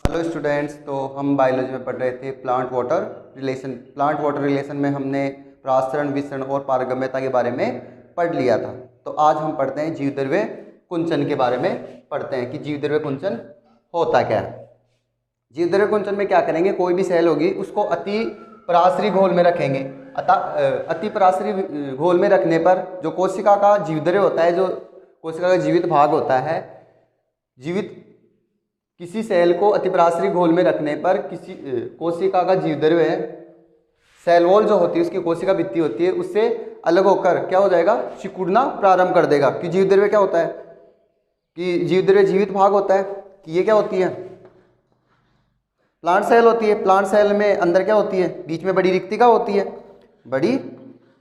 Hello students, तो हम biology में पढ़ रहे थे plant water relation. Plant water relation में हमने परागण, विसरण और पारगम्यता के बारे में पढ़ लिया था। तो आज हम पढ़ते हैं जीवद्रव्य कुंचन के बारे में पढ़ते हैं कि जीवद्रव्य कुंचन होता क्या है। जीवद्रव्य कुंचन में क्या करेंगे, कोई भी सेल होगी उसको अति पराश्रयी घोल में रखेंगे। अति पराश्रयी घोल में रखने पर जो कोशिका का जीवद्रव्य होता है, जो कोशिका का जीवित भाग होता है, जीवित किसी सेल को अतिपराश्रयी घोल में रखने पर किसी कोशिका का जीवद्रव्य है, सेल वॉल जो होती है उसकी कोशिका भित्ति होती है, उससे अलग होकर क्या हो जाएगा, सिकुड़ना प्रारंभ कर देगा। कि जीवद्रव्य क्या होता है, कि जीवद्रव्य जीवित भाग होता है। कि ये क्या होती है, प्लांट सेल होती है। प्लांट सेल में अंदर क्या होती है, बीच में बड़ी रिक्तिका होती है, बड़ी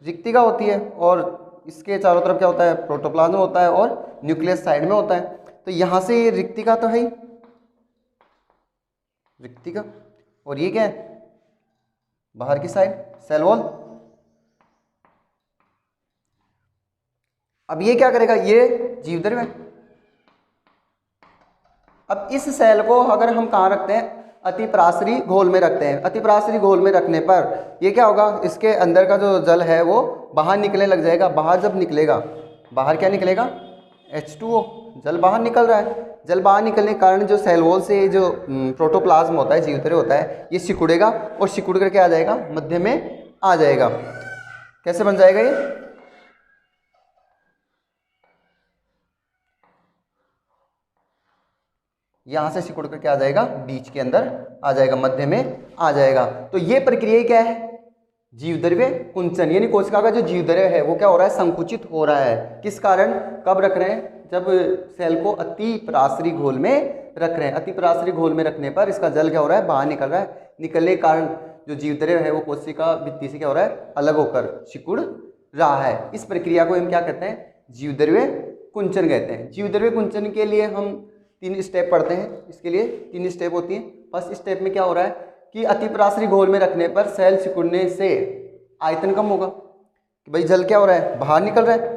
रिक्तिका होती है, और इसके चारों तरफ क्या होता है, प्रोटोप्लाज्म होता है और न्यूक्लियस साइड में होता है। तो यहाँ से ये रिक्तिका तो है ही, रिक्तिका, और ये क्या है, बाहर की साइड सेल वॉल। अब ये क्या करेगा, ये जीवद्रव्य। अब इस सेल को अगर हम कहाँ रखते हैं, अतिपराश्रयी घोल में रखते हैं। अतिपराश्रयी घोल में रखने पर ये क्या होगा, इसके अंदर का जो जल है वो बाहर निकलने लग जाएगा। बाहर जब निकलेगा, बाहर क्या निकलेगा, H2O, जल बाहर निकल रहा है। जल बाहर निकलने के कारण जो सेल वॉल से जो प्रोटोप्लाज्म होता है, जीवद्रव्य होता है, ये सिकुड़ेगा और सिकुड़ करके आ जाएगा, मध्य में आ जाएगा। कैसे बन जाएगा ये, यहां से सिकुड़ करके आ जाएगा, बीच के अंदर आ जाएगा, मध्य में आ जाएगा। तो ये प्रक्रिया क्या है, जीवद्रव्य कुंचन। यानी कोशिका का जो जीवद्रव्य है वो क्या हो रहा है, संकुचित हो रहा है। किस कारण, कब रख रहे हैं, जब सेल को अति पराश्रयी घोल में रख रहे हैं। अति पराश्रयी घोल में रखने पर इसका जल क्या हो रहा है, बाहर निकल रहा है। निकलने के कारण जो जीवद्रव्य है वो कोशिका भित्ति से क्या हो रहा है, अलग होकर सिकुड़ रहा है। इस प्रक्रिया को हम क्या कहते हैं, जीवद्रव्य कुंचन कहते हैं। जीवद्रव्य कुंचन के लिए हम 3 स्टेप पढ़ते हैं। इसके लिए 3 स्टेप होती हैं। फर्स्ट स्टेप में क्या हो रहा है कि अतिपराश्रयी घोल में रखने पर सेल सिकुड़ने से आयतन कम होगा। कि भाई जल क्या हो रहा है, बाहर निकल रहा है,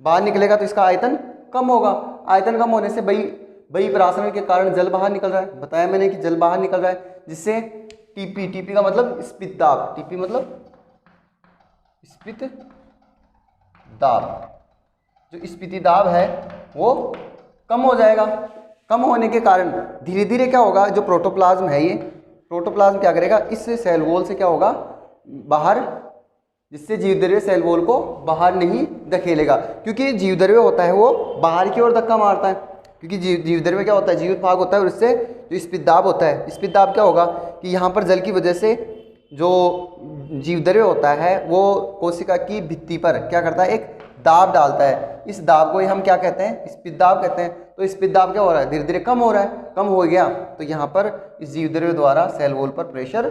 बाहर निकलेगा तो इसका आयतन कम होगा। आयतन कम होने से बहिःपराश्रय के कारण जल बाहर निकल रहा है। बताया मैंने कि जल बाहर निकल रहा है, जिससे टीपी, टीपी का मतलब स्फीत दाब, टीपी मतलब स्फीत दाब, जो स्फीति दाब है वो कम हो जाएगा। कम होने के कारण धीरे धीरे क्या होगा, जो प्रोटोप्लाज्म है, ये प्रोटोप्लाज्म क्या करेगा, इस सेल वॉल से क्या होगा, बाहर, जिससे जीवद्रव्य सेल वॉल को बाहर नहीं धकेलेगा। क्योंकि जीवद्रव्य होता है वो बाहर की ओर धक्का मारता है। क्योंकि जीवद्रव्य क्या होता है, जीवित भाग होता है, और इससे जो स्फीत दाब होता है, स्फीत दाब क्या होगा कि यहाँ पर जल की वजह से जो जीवद्रव्य होता है वो कोशिका की भित्ति पर क्या करता है, एक दाब डालता है। इस दाब को ही हम क्या कहते हैं, स्फीत दाब कहते हैं। तो स्फीत दाब क्या हो रहा है, धीरे धीरे कम हो रहा है। कम हो गया तो यहाँ पर इस जीवद्रव्य द्वारा सेल वॉल पर प्रेशर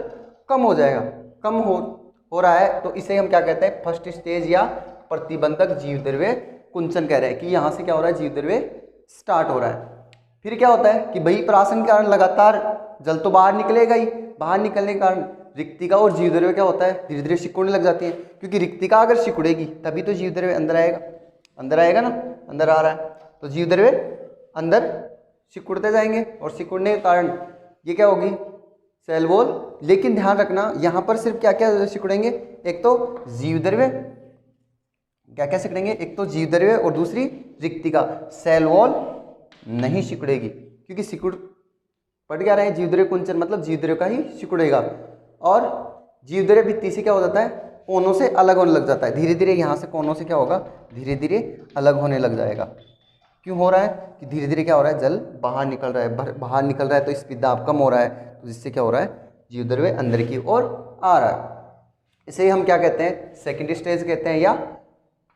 कम हो जाएगा। कम हो रहा है तो इसे हम क्या कहते हैं, फर्स्ट स्टेज या प्रतिबंधक जीवद्रव्य कुंचन कह रहे हैं। कि यहाँ से क्या हो रहा है, जीवद्रव्य स्टार्ट हो रहा है। फिर क्या होता है कि बहिःपराश्रय के कारण लगातार जल तो बाहर निकलेगा ही। बाहर निकलने के कारण रिक्तिका और जीवद्रव्य क्या होता है, धीरे धीरे सिकुड़ने लग जाती है। क्योंकि रिक्तिका अगर सिकुड़ेगी तभी तो जीवद्रव्य अंदर आएगा। अंदर आएगा ना, अंदर आ रहा है तो जीवद्रव्य अंदर सिकुड़ते जाएंगे, और सिकुड़ने के कारण ये क्या होगी, सेल वॉल। लेकिन ध्यान रखना, यहाँ पर सिर्फ क्या क्या सिकुड़ेंगे, एक तो जीवद्रव्य, क्या क्या सिकुड़ेंगे, एक तो जीवद्रव्य और दूसरी रिक्तिका। सेल वॉल नहीं सिकुड़ेगी, क्योंकि सिकुड़ पड़ क्या रहे हैं, जीवद्रव्य कुंचन मतलब जीवद्रव्य का ही सिकुड़ेगा। और जीवद्रव्य भित्ति से क्या हो जाता है, कोनों से अलग होने लग जाता है। धीरे धीरे यहाँ से कोनों से क्या होगा, धीरे धीरे अलग होने लग जाएगा। क्यों हो रहा है कि धीरे धीरे क्या हो रहा है, जल बाहर निकल रहा है। बाहर निकल रहा है तो स्फीत दाब कम हो रहा है, तो जिससे क्या हो रहा है, जीवद्रव्य अंदर की ओर आ रहा है। इसे हम क्या कहते हैं, सेकेंड स्टेज कहते हैं, या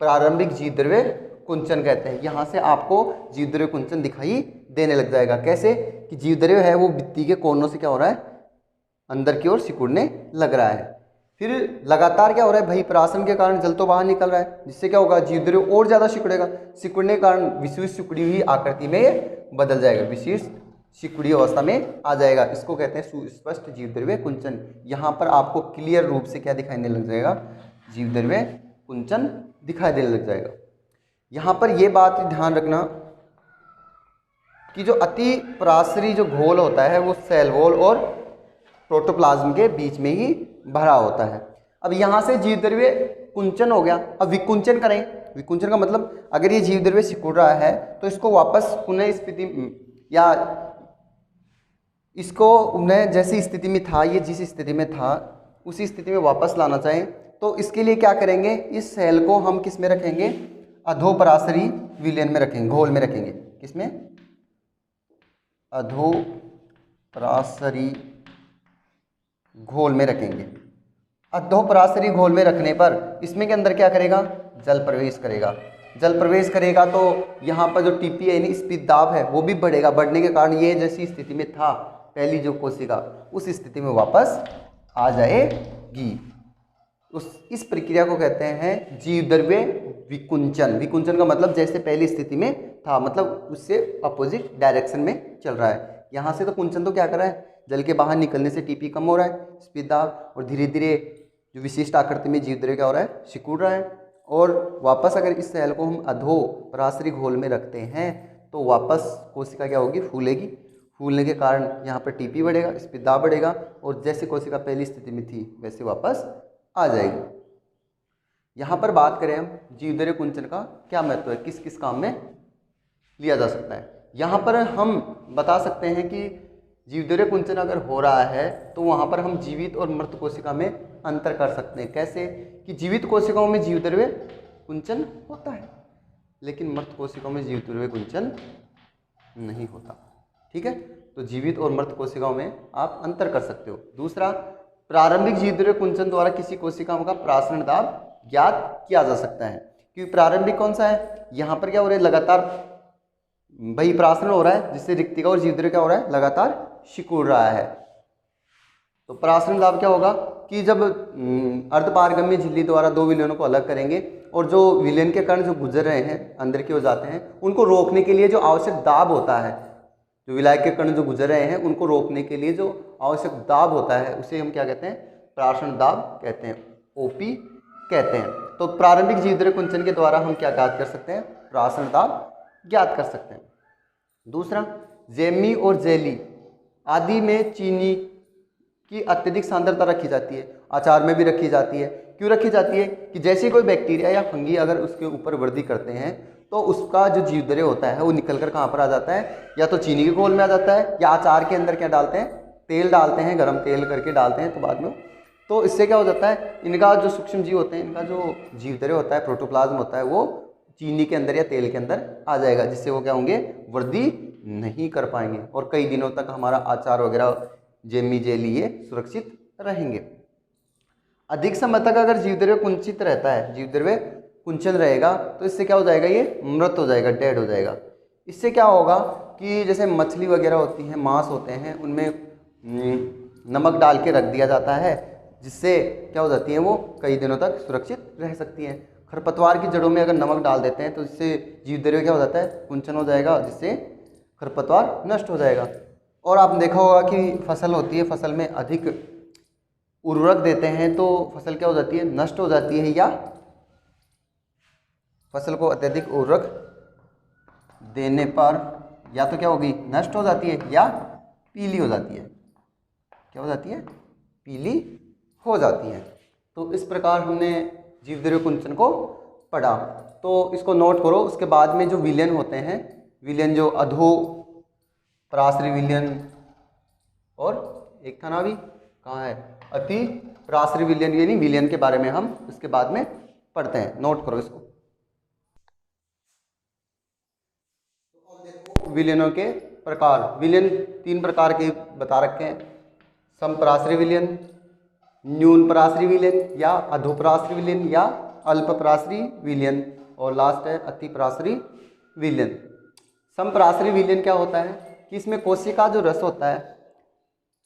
प्रारंभिक जीवद्रव्य कुंचन कहते हैं। यहाँ से आपको जीवद्रव्य कुंचन दिखाई देने लग जाएगा। कैसे कि जीवद्रव्य है वो भित्ति के कोनों से क्या हो रहा है, अंदर की ओर सिकुड़ने लग रहा है। फिर लगातार क्या हो रहा है, बहिःपराश्रय के कारण जल तो बाहर निकल रहा है, जिससे क्या होगा, जीवद्रव्य और ज़्यादा सिकुड़ेगा। सिकुड़ने के कारण विशेष सिकुड़ी हुई आकृति में बदल जाएगा, विशेष सिकुड़ी अवस्था में आ जाएगा। इसको कहते हैं सुस्पष्ट जीवद्रव्य कुंचन। यहाँ पर आपको क्लियर रूप से क्या दिखाई लग जाएगा, जीवद्रव्य कुंचन दिखाई देने लग जाएगा। यहाँ पर यह बात ध्यान रखना कि जो अति परासरी जो घोल होता है वो सेल वॉल और प्रोटोप्लाज्म के बीच में ही भरा होता है। अब यहाँ से जीव द्रव्य कुंचन हो गया। अब विकुंचन करें। विकुंचन का मतलब अगर ये जीव द्रव्य सिकुड़ रहा है तो इसको वापस पुनः स्थिति या इसको उन्हें जैसी स्थिति में था, ये जिस स्थिति में था उसी स्थिति में वापस लाना चाहें तो इसके लिए क्या करेंगे, इस सेल को हम किस में रखेंगे, अधोपराशरी विलयन में रखेंगे, घोल में रखेंगे। किसमें? अधोपराशरी घोल में रखेंगे। अधोपराशरी घोल में रखने पर इसमें के अंदर क्या करेगा, जल प्रवेश करेगा। जल प्रवेश करेगा तो यहाँ पर जो टीपी यानी स्पीड दाब है वो भी बढ़ेगा। बढ़ने के कारण ये जैसी स्थिति में था पहली जो कोशिका उस स्थिति में वापस आ जाएगी। इस प्रक्रिया को कहते हैं जीव द्रव्य विकुंचन। विकुंचन का मतलब जैसे पहली स्थिति में था, मतलब उससे अपोजिट डायरेक्शन में चल रहा है। यहाँ से तो कुंचन तो क्या कर रहा है, जल के बाहर निकलने से टीपी कम हो रहा है, स्पीड दाब, और धीरे धीरे जो विशिष्ट आकृति में जीव द्रव्य क्या हो रहा है, सिकुड़ रहा है। और वापस अगर इस सेल को हम अधोपराशरी घोल में रखते हैं तो वापस कोशिका क्या होगी, फूलेगी। फूलने के कारण यहाँ पर टीपी बढ़ेगा, स्पीड दाब बढ़ेगा, और जैसे कोशिका पहली स्थिति में थी वैसे वापस आ जाएगी। यहाँ पर बात करें हम जीव द्रव्य कुंचन का क्या महत्व है, किस किस काम में लिया जा सकता है। यहाँ पर हम बता सकते हैं कि जीव द्रव्य कुंचन अगर हो रहा है तो वहाँ पर हम जीवित और मृत कोशिका में अंतर कर सकते हैं। कैसे कि जीवित कोशिकाओं में जीव द्रव्य कुंचन होता है लेकिन मृत कोशिकाओं में जीव द्रव्य कुंचन नहीं होता। ठीक है, तो जीवित और मृत कोशिकाओं में आप अंतर कर सकते हो। दूसरा, प्रारंभिक जीव द्रव्य कुंचन द्वारा किसी कोशिका का प्रासरण दाब ज्ञात किया जा सकता है। क्योंकि प्रारंभिक कौन सा है, यहाँ पर क्या हो रहा है, लगातार वही प्रासरण हो रहा है जिससे रिक्तिका और जीव द्रव्य क्या हो रहा है, लगातार सिकुड़ रहा है। तो प्रासरण दाब क्या होगा कि जब अर्धपारगम्य झिल्ली द्वारा दो विलयनों को अलग करेंगे और जो विलयन के कण जो गुजर रहे हैं अंदर की ओर जाते हैं उनको रोकने के लिए जो आवश्यक दाब होता है, जो विलायक के कण जो गुजर रहे हैं उनको रोकने के लिए जो आवश्यक दाब होता है उसे हम क्या कहते हैं, प्रासरण दाब कहते हैं, ओपी कहते हैं। तो प्रारंभिक जीव द्रव्य कुंचन के द्वारा हम क्या ज्ञात कर सकते हैं, प्रासरण दाब ज्ञात कर सकते हैं। दूसरा, जेमी और जेली आदि में चीनी की अत्यधिक सांद्रता रखी जाती है, अचार में भी रखी जाती है। क्यों रखी जाती है कि जैसे कोई बैक्टीरिया या फंगी अगर उसके ऊपर वृद्धि करते हैं तो उसका जो जीव द्रव्य होता है वो निकल कर कहाँ पर आ जाता है, या तो चीनी के घोल में आ जाता है या अचार के अंदर क्या डालते हैं, तेल डालते हैं, गर्म तेल करके डालते हैं तो बाद में। तो इससे क्या हो जाता है, इनका जो सूक्ष्म जीव होते हैं, इनका जो जीव द्रव्य होता है, प्रोटोप्लाज्म होता है, वो चीनी के अंदर या तेल के अंदर आ जाएगा, जिससे वो क्या होंगे, वृद्धि नहीं कर पाएंगे और कई दिनों तक हमारा अचार वगैरह जेमी जेली ये सुरक्षित रहेंगे। अधिक समय तक अगर जीव द्रव्य कुंचित रहता है, जीव द्रव्य कुंचन रहेगा तो इससे क्या हो जाएगा, ये मृत हो जाएगा, डेड हो जाएगा। इससे क्या होगा कि जैसे मछली वगैरह होती हैं, मांस होते हैं, उनमें नमक डाल के रख दिया जाता है जिससे क्या हो जाती है, वो कई दिनों तक सुरक्षित रह सकती हैं। खरपतवार की जड़ों में अगर नमक डाल देते हैं तो इससे जीव द्रव्य क्या हो जाता है, कुंचन हो जाएगा, जिससे खरपतवार नष्ट हो जाएगा। और आपने देखा होगा कि फसल होती है, फसल में अधिक उर्वरक देते हैं तो फसल क्या हो जाती है, नष्ट हो जाती है, या फसल को अत्यधिक उर्वरक देने पर या तो क्या होगी, नष्ट हो जाती है या पीली हो जाती है। क्या हो जाती है, पीली हो जाती है। तो इस प्रकार हमने जीव द्रव्य कुंचन को पढ़ा, तो इसको नोट करो। उसके बाद में जो विलयन होते हैं, विलयन जो अधो पराशरी विलयन और एक था ना अभी कहाँ है, अति पराशरी विलयन, यानी विलयन के बारे में हम उसके बाद में पढ़ते हैं। नोट करो इसको। विलयनों के प्रकार, विलयन 3 प्रकार के बता रखे हैं, समपराशरी विलयन, न्यून पराशरी विलयन या अधोपराशरी विलयन या अल्प पराशरी विलयन, और लास्ट है अति पराशरी विलयन। समपराशरी विलयन क्या होता है कि इसमें कोशिका जो रस होता है,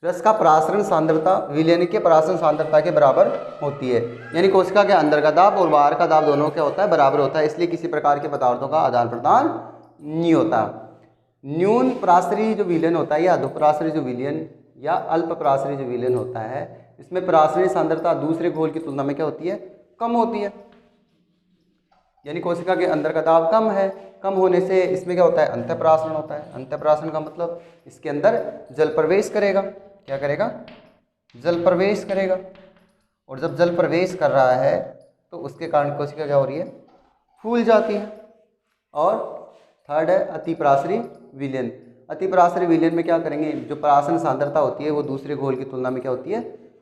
रस का परासरण सांद्रता विलयन के परासरण सांद्रता के बराबर होती है, यानी कोशिका के अंदर का दाब और बाहर का दाब दोनों क्या होता है, बराबर होता है, इसलिए किसी प्रकार के पदार्थों का आदान प्रदान नहीं होता। न्यून पराशरी जो विलयन होता है या अधोपराशरी जो विलयन या अल्प पराशरी जो विलयन होता है, इसमें पराशरी सांद्रता दूसरे घोल की तुलना में क्या होती है, कम होती है। यानी कोशिका के अंदर का दाब कम है। कम होने से इसमें क्या होता है, अंतःप्रासन होता है। अंतःप्रासन का मतलब इसके अंदर जल प्रवेश करेगा। क्या करेगा, जल प्रवेश करेगा। और जब जल प्रवेश कर रहा है तो उसके कारण कोशिका क्या हो रही है, फूल जाती है। और थर्ड है अतिप्रासरी विलयन। अतिप्रासरी विलयन में क्या करेंगे, जो प्रासन सांद्रता होती है वो दूसरे घोल की तुलना में क्या होती है,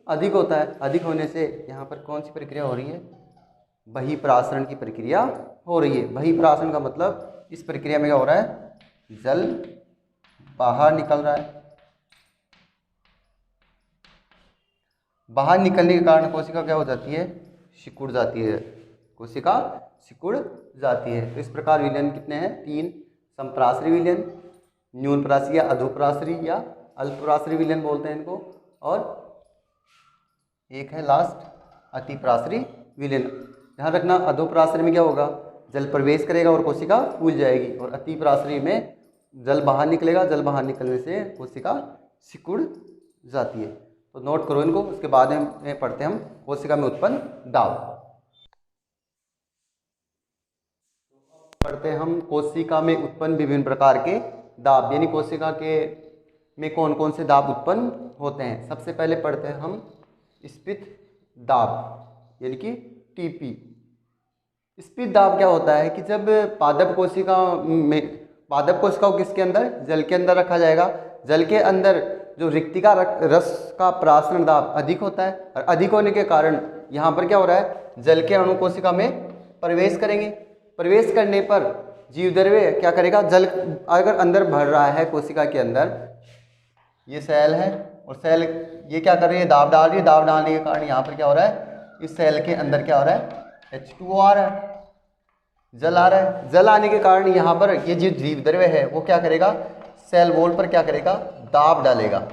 अधिक होता है। अधिक होने से यहाँ पर कौन सी प्रक्रिया हो रही है, बहिप्रासरण की प्रक्रिया हो रही है। बहिप्रासरण का मतलब इस प्रक्रिया में क्या हो रहा है, जल बाहर निकल रहा है। बाहर निकलने के कारण कोशिका क्या हो जाती है, सिकुड़ जाती है। कोशिका सिकुड़ जाती है। तो इस प्रकार विलयन कितने हैं, 3। समप्रासरी विलयन, न्यूनप्रासरी या अधोप्रासरी या अल्पप्रासरी विलयन बोलते हैं इनको, और एक है लास्ट अतिप्रासरी विलयन। ध्यान रखना, अधोप्रासरी में क्या होगा, जल प्रवेश करेगा और कोशिका फूल जाएगी, और अतिप्रासरी में जल बाहर निकलेगा। जल बाहर निकलने से कोशिका सिकुड़ जाती है। तो नोट करो इनको, उसके बाद में पढ़ते हैं हम कोशिका में उत्पन्न दाब। पढ़ते हैं हम कोशिका में उत्पन्न विभिन्न प्रकार के दाब, यानी कोशिका के में कौन कौन से दाब उत्पन्न होते हैं। सबसे पहले पढ़ते हैं हम स्फीत दाब, यानी कि टीपी। स्फीत दाब क्या होता है कि जब पादप कोशिका में, पादप कोशिका को किसके अंदर, जल के अंदर रखा जाएगा। जल के अंदर जो रिक्तिका रस का प्रासरण दाब अधिक होता है, और अधिक होने के कारण यहाँ पर क्या हो रहा है, जल के अणु कोशिका में प्रवेश करेंगे। प्रवेश करने पर जीवद्रव्य क्या करेगा, जल अगर अंदर भर रहा है कोशिका के अंदर, ये सेल है और सेल ये क्या कर रही है, दाब डाल रही है। दाब डालने के कारण यहाँ पर क्या हो रहा है, इस सेल के अंदर क्या हो रहा है, H2O आ रहा है, जल आ रहा है। जल आने के कारण यहाँ पर ये जो जीवद्रव्य है वो क्या करेगा, सेल वॉल पर क्या करेगा, दाब डालेगा।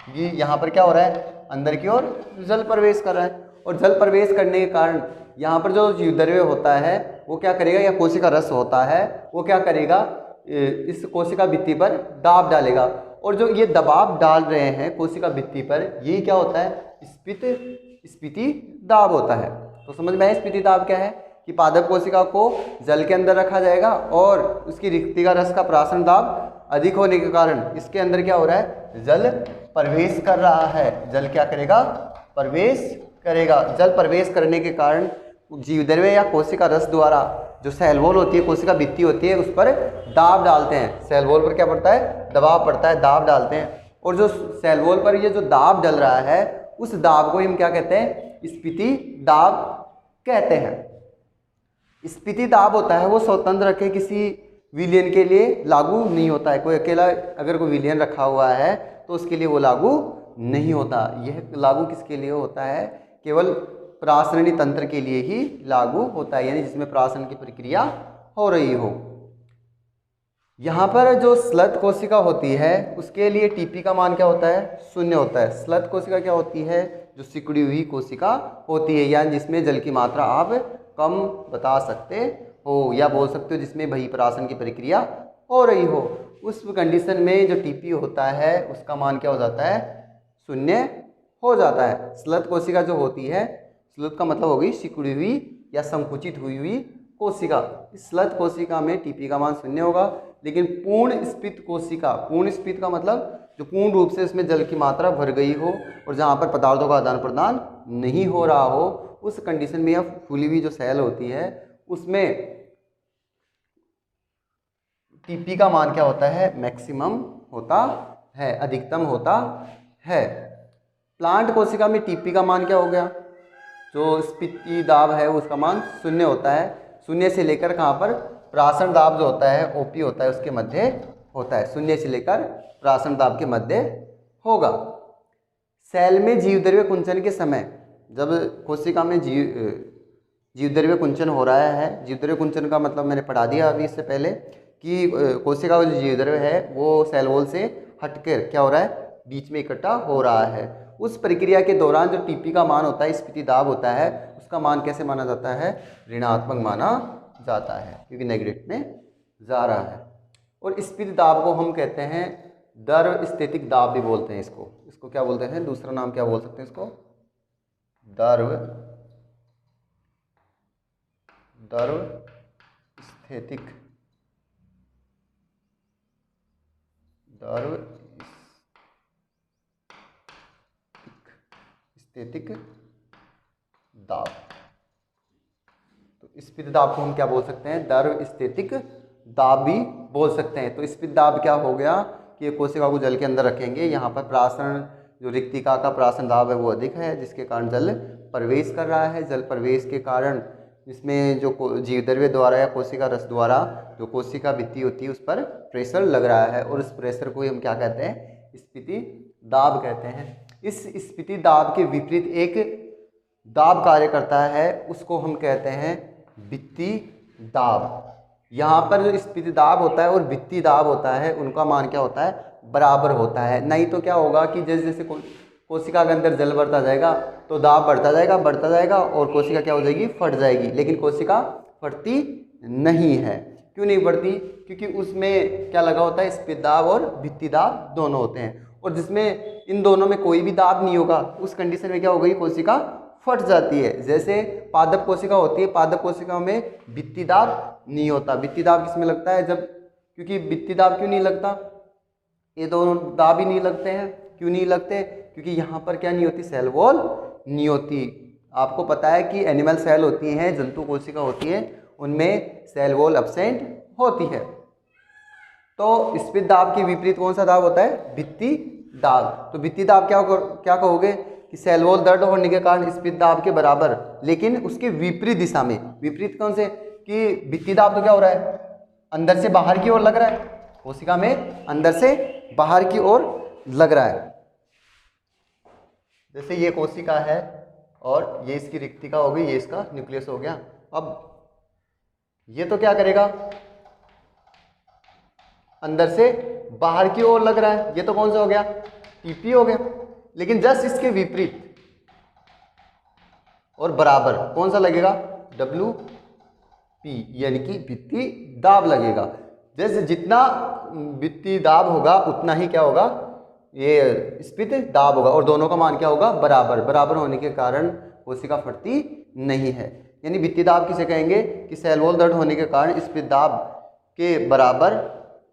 ये यहाँ पर क्या हो रहा है, अंदर की ओर जल प्रवेश कर रहा है, और जल प्रवेश करने के कारण यहाँ पर जो जीवद्रव्य होता है वो क्या करेगा, या कोशिका रस होता है वो क्या करेगा, इस कोशिका भित्ति पर दाब डालेगा। और जो ये दबाव डाल रहे हैं कोशिका भित्ति पर, ये क्या होता है, स्फीति दाब होता है। तो समझ में आया स्फीति दाब क्या है, कि पादप कोशिका को जल के अंदर रखा जाएगा और उसकी रिक्तिका रस का प्राशन दाब अधिक होने के कारण इसके अंदर क्या हो रहा है, जल प्रवेश कर रहा है। जल क्या करेगा, प्रवेश करेगा। जल प्रवेश करने के कारण जीवद्रव्य या कोशिका रस द्वारा जो सेल वॉल होती है, कोशिका भित्ति होती है, उस पर दाब डालते हैं। सेल वॉल पर क्या पड़ता है, दबाव पड़ता है, दाब डालते हैं। और जो सेल वॉल पर ये जो दाब डल रहा है उस दाब को हम क्या कहते हैं, स्फीति दाब कहते हैं। स्फीति दाब होता है वो स्वतंत्र रखे किसी विलयन के लिए लागू नहीं होता है। कोई अकेला अगर कोई विलयन रखा हुआ है तो उसके लिए वो लागू नहीं होता। यह लागू किसके लिए होता है, केवल प्रासरणी तंत्र के लिए ही लागू होता है, यानी जिसमें प्रासन की प्रक्रिया हो रही हो। यहाँ पर जो स्लत कोशिका होती है उसके लिए टीपी का मान क्या होता है, 0 होता है। स्लत कोशिका क्या होती है, जो सिकुड़ी हुई कोशिका होती है, यानी जिसमें जल की मात्रा आप कम बता सकते हो, या बोल सकते हो जिसमें बहिप्रासन की प्रक्रिया हो रही हो। उस कंडीशन में जो टीपी होता है उसका मान क्या हो जाता है, 0 हो जाता है। स्लत कोशिका जो होती है, स्लत का मतलब हो गई सिकुड़ी हुई या संकुचित हुई हुई कोशिका। इस स्लत कोशिका में टीपी का मान 0 होगा। लेकिन पूर्ण स्फीत कोशिका, पूर्ण स्फीत का मतलब जो पूर्ण रूप से इसमें जल की मात्रा भर गई हो और जहाँ पर पदार्थों का आदान प्रदान नहीं हो रहा हो, उस कंडीशन में या फूली हुई जो सेल होती है उसमें टीपी का मान क्या होता है, मैक्सिमम होता है, अधिकतम होता है। प्लांट कोशिका में टीपी का मान क्या हो गया, जो स्फीति दाब है उसका मान 0 होता है। 0 से लेकर कहाँ पर, प्रासन दाब जो होता है ओपी होता है उसके मध्य होता है। 0 से लेकर प्रासन दाब के मध्य होगा। सेल में जीवद्रव्य कुंचन के समय, जब कोशिका में जीवद्रव्य कुंचन हो रहा है, जीवद्रव्य कुंचन का मतलब मैंने पढ़ा दिया अभी इससे पहले कि कोशिका का जो जीवद्रव्य है वो सेल वॉल से हटकर क्या हो रहा है, बीच में इकट्ठा हो रहा है। उस प्रक्रिया के दौरान जो टीपी का मान होता है, स्फीति दाब होता है, उसका मान कैसे माना जाता है, ऋणात्मक माना जाता है, क्योंकि नेगेटिव में जा रहा है। और स्फीति दाब को हम कहते हैं द्रव स्थितिक दाब भी बोलते हैं। इसको क्या बोलते हैं, दूसरा नाम क्या बोल सकते हैं इसको, द्रव स्थैतिक द्रव स्थैतिक दाब। तो स्फीत दाब को हम क्या बोल सकते हैं? द्रव स्थैतिक दाब भी बोल सकते हैं। तो स्फीत दाब क्या हो गया कि ये कोशिका को जल के अंदर रखेंगे, यहाँ पर प्राशन जो रिक्तिका का प्राशन दाब है वो अधिक है, जिसके कारण जल प्रवेश कर रहा है। जल प्रवेश के कारण इसमें जो जीवद्रव्य द्वारा या कोशिका रस द्वारा जो कोशिका भित्ति होती है उस पर प्रेशर लग रहा है, और उस प्रेशर को ही हम क्या कहते हैं? स्फीति दाब कहते हैं। इस स्फीति दाब के विपरीत एक दाब कार्य करता है, उसको हम कहते हैं भित्ति दाब। यहाँ पर जो स्फीति दाब होता है और भित्ति दाब होता है, उनका मान क्या होता है? बराबर होता है। नहीं तो क्या होगा कि जैसे जैसे कोशिका के अंदर जल बढ़ता जाएगा तो दाब बढ़ता जाएगा और कोशिका क्या हो जाएगी? फट जाएगी। लेकिन कोशिका फटती नहीं है। क्यों नहीं फटती? क्योंकि उसमें क्या लगा होता है? स्फीत दाब और भित्ति दाब दोनों होते हैं, और जिसमें इन दोनों में कोई भी दाब नहीं होगा उस कंडीशन में क्या हो गई? कोशिका फट जाती है। जैसे पादप कोशिका होती है, पादप कोशिका में भित्ति दाब नहीं होता। भित्ति दाब किसमें लगता है? जब, क्योंकि भित्ति दाब क्यों नहीं लगता? ये दोनों दाब ही नहीं लगते हैं। क्यों नहीं लगते? क्योंकि यहाँ पर क्या नहीं होती? सेल वॉल नहीं होती। आपको पता है कि एनिमल सेल होती हैं, जंतु कोशिका होती है, उनमें सेल वॉल एब्सेंट होती है। तो स्फीत दाब के विपरीत कौन सा दाब होता है? भित्ति दाब। तो भित्ति दाब क्या कहोगे? कि सेल वॉल दर्द होने के कारण स्फीत दाब के बराबर, लेकिन उसके विपरीत दिशा में। विपरीत कौन से? कि भित्ति दाब तो क्या हो रहा है? अंदर से बाहर की ओर लग रहा है, कोशिका में अंदर से बाहर की ओर लग रहा है। जैसे ये कोशिका है और ये इसकी रिक्तिका हो गई, ये इसका न्यूक्लियस हो गया। अब ये तो क्या करेगा? अंदर से बाहर की ओर लग रहा है। ये तो कौन सा हो गया? टीपी हो गया। लेकिन जस्ट इसके विपरीत और बराबर कौन सा लगेगा? WP, यानी कि भित्ति दाब लगेगा। जैसे जितना भित्ति दाब होगा उतना ही क्या होगा? ये स्फीत दाब होगा, और दोनों का मान क्या होगा? बराबर। बराबर होने के कारण कोशिका फटती नहीं है। यानी भित्ति दाब किसे कहेंगे? कि सेल वॉल दर्द होने के कारण स्फीत दाब के बराबर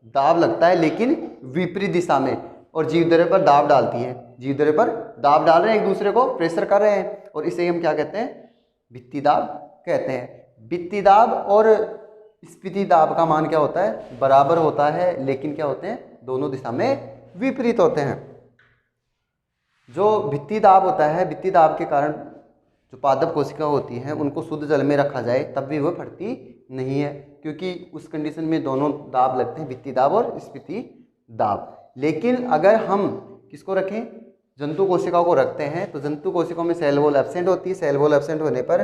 दाब लगता है, लेकिन विपरीत दिशा में, और जीवद्रव्य पर दाब डालती है। जीवद्रव्य पर दाब डाल रहे हैं, एक दूसरे को प्रेशर कर रहे हैं, और इसे हम क्या कहते हैं? भित्ति दाब कहते हैं। भित्ति दाब और स्फीति दाब का मान क्या होता है? बराबर होता है, लेकिन क्या होते हैं? दोनों दिशा में विपरीत होते हैं। जो भित्ति दाब होता है, भित्ति दाब के कारण जो पादप कोशिका होती हैं उनको शुद्ध जल में रखा जाए तब भी वो फटती नहीं है, क्योंकि उस कंडीशन में दोनों दाब लगते हैं, भित्ति दाब और स्फीति दाब। लेकिन अगर हम किसको रखें? जंतु कोशिकाओं को रखते हैं, तो जंतु कोशिकाओं में सेल वॉल एब्सेंट होती है। सेल वॉल एब्सेंट होने पर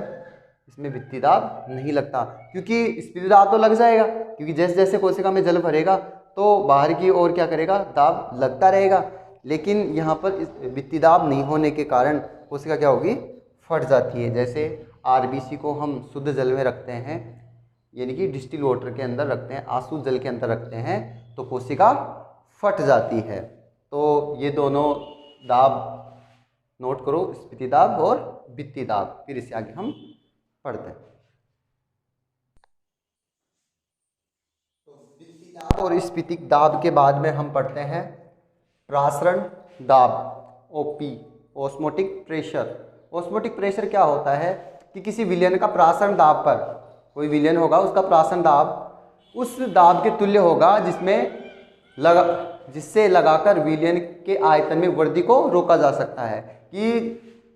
इसमें भित्ति दाब नहीं लगता, क्योंकि स्फीति दाब तो लग जाएगा, क्योंकि जैसे जैसे कोशिका में जल भरेगा तो बाहर की ओर क्या करेगा? दाब लगता रहेगा। लेकिन यहाँ पर भित्ति दाब नहीं होने के कारण कोशिका क्या होगी? फट जाती है। जैसे RBC को हम शुद्ध जल में रखते हैं, यानी कि डिस्टिल वाटर के अंदर रखते हैं, आसुत जल के अंदर रखते हैं, तो कोशिका फट जाती है। तो ये दोनों दाब नोट करो, स्फीति दाब और भित्ति दाब। फिर इससे आगे हम पढ़ते हैं। तो भित्ति दाब और स्फीतिक दाब के बाद में हम पढ़ते हैं प्रासरण दाब, OP, osmotic pressure. Osmotic pressure क्या होता है? कि किसी विलयन का प्रासरण दाब पर, कोई विलयन होगा उसका प्रासरण दाब उस दाब के तुल्य होगा जिससे लगाकर विलयन के आयतन में वृद्धि को रोका जा सकता है। कि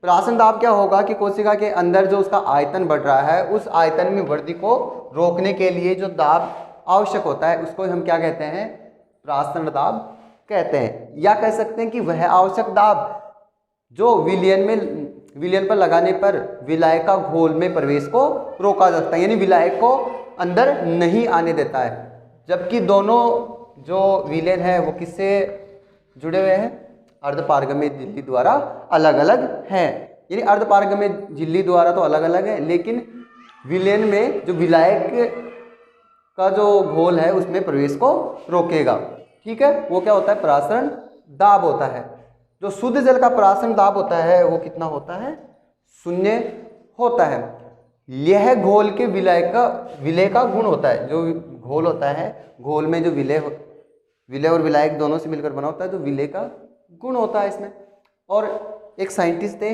प्रासरण दाब क्या होगा? कि कोशिका के अंदर जो उसका आयतन बढ़ रहा है, उस आयतन में वृद्धि को रोकने के लिए जो दाब आवश्यक होता है उसको हम क्या कहते हैं? प्रासरण दाब कहते हैं। या कह सकते हैं कि वह आवश्यक दाब जो विलयन पर लगाने पर विलायक का घोल में प्रवेश को रोका जा सकता है, यानी विलायक को अंदर नहीं आने देता है। जबकि दोनों जो विलयन है वो किससे जुड़े हुए हैं? अर्धपारगम्य झिल्ली द्वारा अलग अलग हैं। यानी अर्धपारगम्य झिल्ली द्वारा तो अलग अलग है, लेकिन विलयन में जो विलायक का जो घोल है उसमें प्रवेश को रोकेगा। ठीक है, वो क्या होता है? प्रासरण दाब होता है। जो शुद्ध जल का प्रासरण दाब होता है वो कितना होता है? 0 होता है। यह घोल के विलय का गुण होता है। जो घोल होता है, घोल में जो विलय और विलायक दोनों से मिलकर बना होता है, तो विलय का गुण होता है इसमें। और एक साइंटिस्ट थे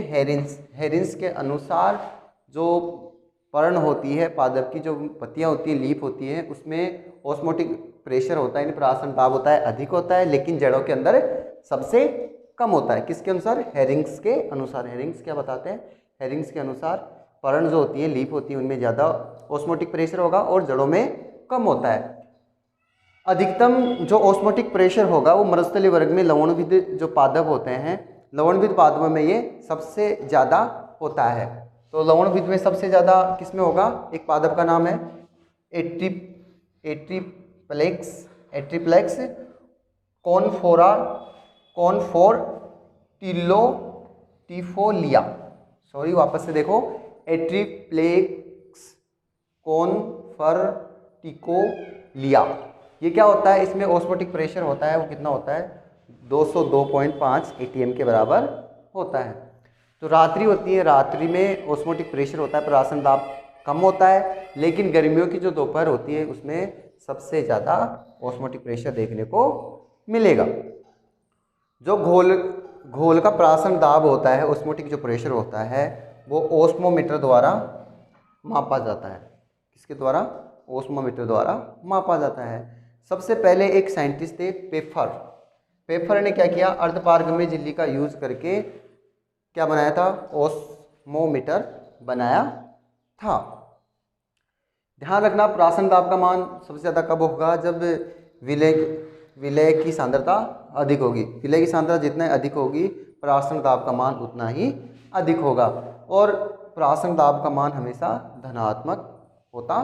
हेरिंस के अनुसार जो पर्ण होती है, पादप की जो पत्तियां होती है, लीफ होती है, उसमें ऑस्मोटिक प्रेशर होता है, यानी परासन दाब होता है, अधिक होता है, लेकिन जड़ों के अंदर सबसे कम होता है। किसके अनुसार? हेरिंग्स के अनुसार। हेरिंग्स क्या बताते हैं? हेरिंग्स के अनुसार पर्ण जो होती है, लीफ होती है, उनमें ज़्यादा ऑस्मोटिक प्रेशर होगा और जड़ों में कम होता है। अधिकतम जो ऑस्मोटिक प्रेशर होगा वो मरुस्थलीय वर्ग में लवणविद जो पादप होते हैं, लवणविद पादपों में ये सबसे ज़्यादा होता है। तो लवणविद में सबसे ज़्यादा किस में होगा? एक पादप का नाम है एट्रिप्लेक्स कॉनफोर्टिफोलिया। सॉरी, वापस से देखो, एट्रिप्लेक्स कॉनफर्टिकोलिया। ये क्या होता है? इसमें ऑस्मोटिक प्रेशर होता है, वो कितना होता है? 202.5 ATM के बराबर होता है। तो रात्रि होती है, रात्रि में ऑस्मोटिक प्रेशर होता है, परासन दाब कम होता है, लेकिन गर्मियों की जो दोपहर होती है उसमें सबसे ज़्यादा ऑस्मोटिक प्रेशर देखने को मिलेगा। जो घोल का परासन दाब होता है, ऑस्मोटिक जो प्रेशर होता है, वो ओस्मोमीटर द्वारा मापा जाता है। किसके द्वारा? ओस्मोमीटर द्वारा मापा जाता है। सबसे पहले एक साइंटिस्ट थे पेफर ने क्या किया? अर्धपारगम्य झिल्ली का यूज करके क्या बनाया था? ओस्मोमीटर बनाया था। ध्यान रखना, परासन दाब का मान सबसे ज़्यादा कब होगा? जब विलय की सांद्रता अधिक होगी। विलय की सांद्रता जितना अधिक होगी, परासन दाब का मान उतना ही अधिक होगा। और परासन दाब का मान हमेशा धनात्मक होता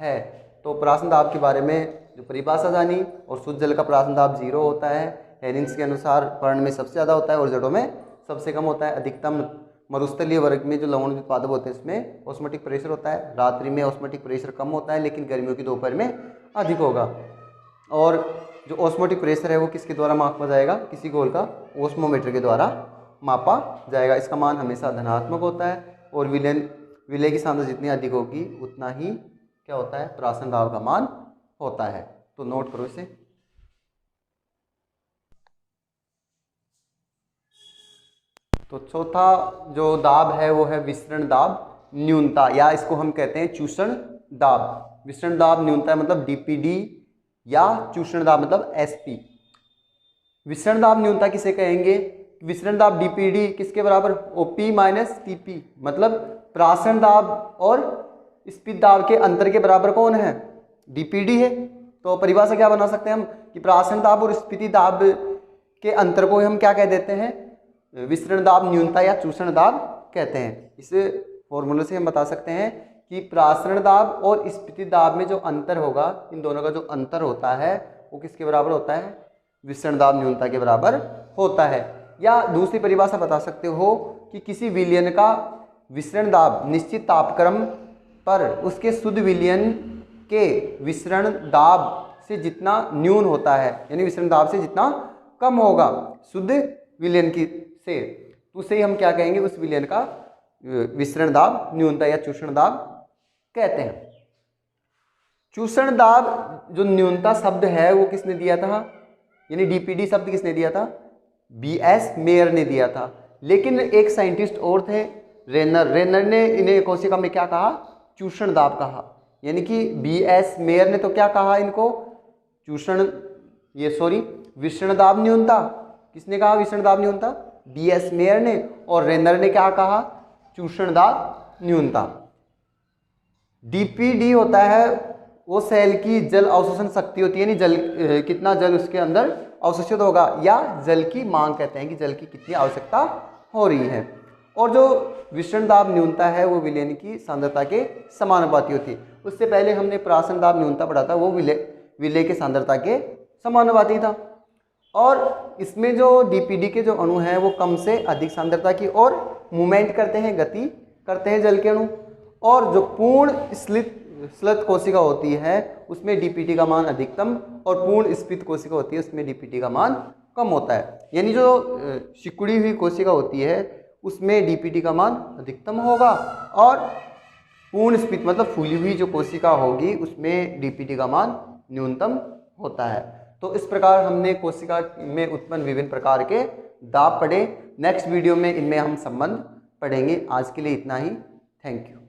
है। तो परासन दाब के बारे में जो परिभाषा जानी, और शुद्ध जल का परासन दाब 0 होता है। हेरिंग्स के अनुसार पर्ण में सबसे ज़्यादा होता है और जड़ों में सबसे कम होता है। अधिकतम मरुस्थलीय वर्ग में जो लवणविद पादप होते हैं, इसमें ऑस्मोटिक प्रेशर होता है। रात्रि में ऑस्मोटिक प्रेशर कम होता है, लेकिन गर्मियों की दोपहर में अधिक होगा। और जो ऑस्मोटिक प्रेशर है वो किसके द्वारा मापा जाएगा? किसी घोल का ओस्मोमीटर के द्वारा मापा जाएगा। इसका मान हमेशा धनात्मक होता है। और विलय की सांद्रता जितनी अधिक होगी उतना ही क्या होता है? परासन दाब का मान होता है। तो नोट करो इसे। तो चौथा जो दाब है वो है विसरण दाब न्यूनता, या इसको हम कहते हैं चूषण दाब। विसरण दाब न्यूनता मतलब DPD, या चूषण दाब मतलब SP। विसरण दाब न्यूनता किसे कहेंगे? विसरण दाब DPD किसके बराबर? OP - TP, मतलब प्राशन दाब और स्पित दाब के अंतर के बराबर कौन है? DPD है। तो परिभाषा क्या बना सकते हैं हम कि प्राशन दाब और स्फीति दाब के अंतर को हम क्या कह देते हैं? विसरण दाब न्यूनता या चूषण दाब कहते हैं। इस फॉर्मूले से हम बता सकते हैं कि प्रासरण दाब और स्फीति दाब में जो अंतर होगा, इन दोनों का जो अंतर होता है वो किसके बराबर होता है? विसरण दाब न्यूनता के बराबर होता है। या दूसरी परिभाषा बता सकते हो कि किसी विलयन का विसरण दाब निश्चित तापक्रम पर उसके शुद्ध विलयन के विसरण दाब से जितना न्यून होता है, यानी विसरण दाब से जितना कम होगा शुद्ध विलयन की से, तो उसे हम क्या कहेंगे? उस विलयन का विसरण दाब न्यूनता या चूषण दाब कहते हैं। चूषण दाब जो न्यूनता शब्द है वो किसने दिया था? यानी DPD शब्द किसने दिया था? BS मेयर ने दिया था। लेकिन एक साइंटिस्ट और थे, रेनर ने इन्हें कोशिका में क्या कहा? चूषण दाब कहा। यानी कि BS मेयर ने तो क्या कहा इनको? विसरण दाब न्यूनता। किसने कहा विसरण दाब न्यूनता? BS मेयर ने। और रेनर ने क्या कहा? चूषण दाब न्यूनता। DPD होता है वो सेल की जल अवशोषण शक्ति होती है, यानी जल कितना जल उसके अंदर अवशोषित होगा, या जल की मांग कहते हैं कि जल की कितनी आवश्यकता हो रही है। और जो विसरण दाब न्यूनता है वो विलयन की सांद्रता के समानुपाती होती है। उससे पहले हमने प्राशन दाब न्यूनता पढ़ा था, वो विलय के सांद्रता के समानुपाती था। और इसमें जो DPD के जो अणु हैं वो कम से अधिक सांद्रता की ओर मूवमेंट करते हैं, गति करते हैं जल के अणु। और जो पूर्ण स्लत कोशिका होती है उसमें DPD का मान अधिकतम, और पूर्ण स्फीत कोशिका होती है उसमें DPD का मान कम होता है। यानी जो सिकुड़ी हुई कोशिका होती है उसमें DPD का मान अधिकतम होगा, और पूर्ण स्फीत मतलब फूली हुई जो कोशिका होगी उसमें डीपीटी का मान न्यूनतम होता है। तो इस प्रकार हमने कोशिका में उत्पन्न विभिन्न प्रकार के दाब पढ़े। नेक्स्ट वीडियो में इनमें हम संबंध पढ़ेंगे। आज के लिए इतना ही। Thank you.